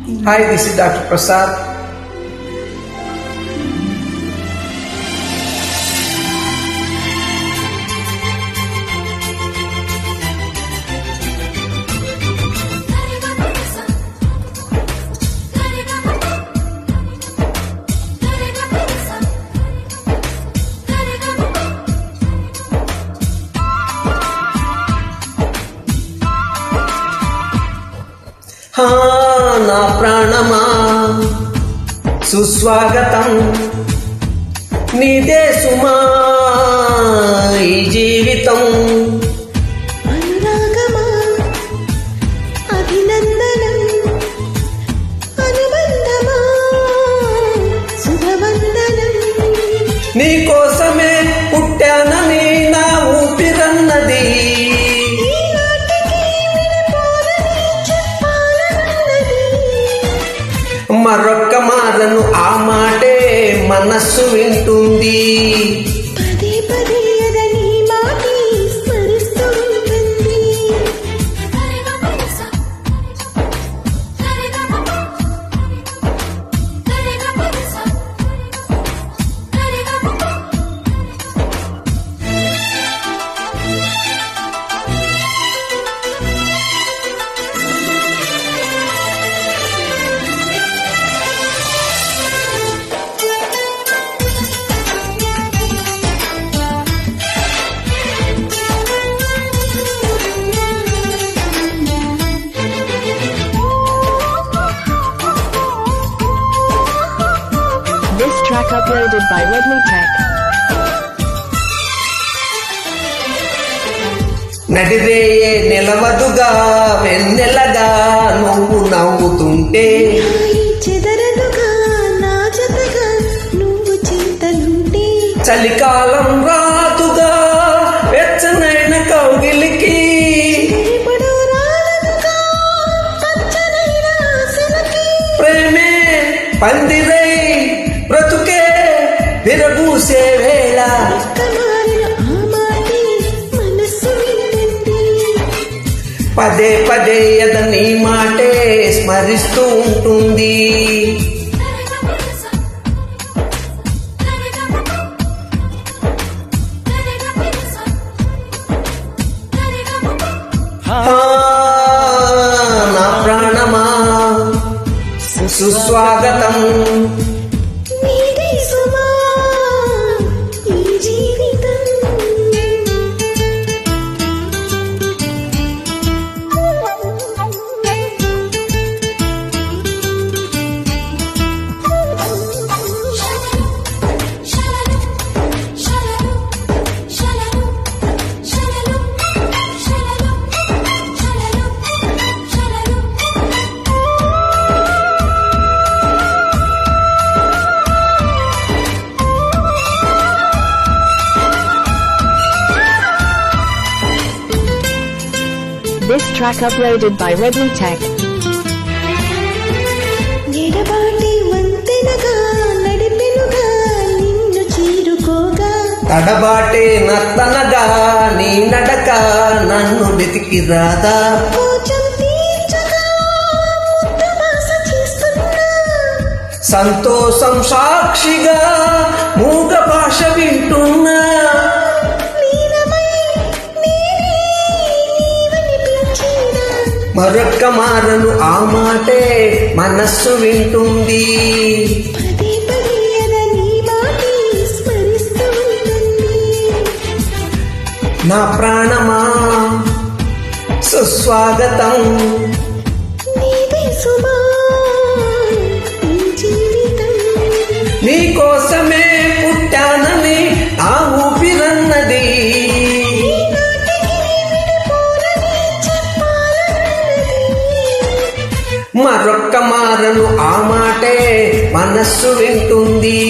Hi, this is Dr. Prasad. నా ప్రాణమా సుస్వాగతం, నీదే సుమా ఈ జీవితం. అనురాగమా అభినందనం, అనుబంధమా శుభవందనం. నీ కోసమే పుట్టానని నా ఊపిరన్నది, మరొక్క మారను ఆ మాటే మనస్సు వింటుంది. పదే పదే అదని మాటే స్మరిస్తూ ఉంటుంది. This track uploaded by Redmi Tech. నడిరేయే నిలవదుగా వెన్నెలగా నువ్వు నవ్వుతుంటే, హాయి చెదరదుగా నా జతగా నువ్వు చింతలుంటే. చలికాలం రాదుగా వెచ్చనైన కౌగిలికి, ఎప్పుడు రాలదుగా పచ్చనైన ఆశలకి. ప్రేమే పందిరై బ్రతుకే విరబూసే వేళ, కమారిన ఆ మాటే మనస్సు వింటుంది. పదే పదే అదని మాటే స్మరిస్తూ ఉంటుంది. నా ప్రాణమా సుస్వాగతం, నీదే సుమా ఈ జీవితం. This track uploaded by Redmi Tech. ఎడబాటి వంతెనగా నడిపెనుగా నిన్ను చేరుకోగా. తడబాటే నర్తనగా నీ నడక నన్ను వెతికి రాదా, మోచం తీర్చగా ముద్దు బాస చేస్తున్నా. సంతోషం సాక్షిగా మూగ భాష వింటున్నా. లీనమై నేనే నీవనిపించినా. మరొక్క మారను ఆ మాటే మనస్సు వింటుంది. పదే పదే అదని మాటే స్మరిస్తూ ఉంటుంది. నా ప్రాణమా సుస్వాగతం, నీదే సుమా ఈ జీవితం. నీ కోసమే పుట్టానని ఆ ఊపిరన్నది, ఈనాటికి విడిపోరని చెప్పాలన్నది. మరొక్క మారను ఆ మాటే మనస్సు వింటుంది.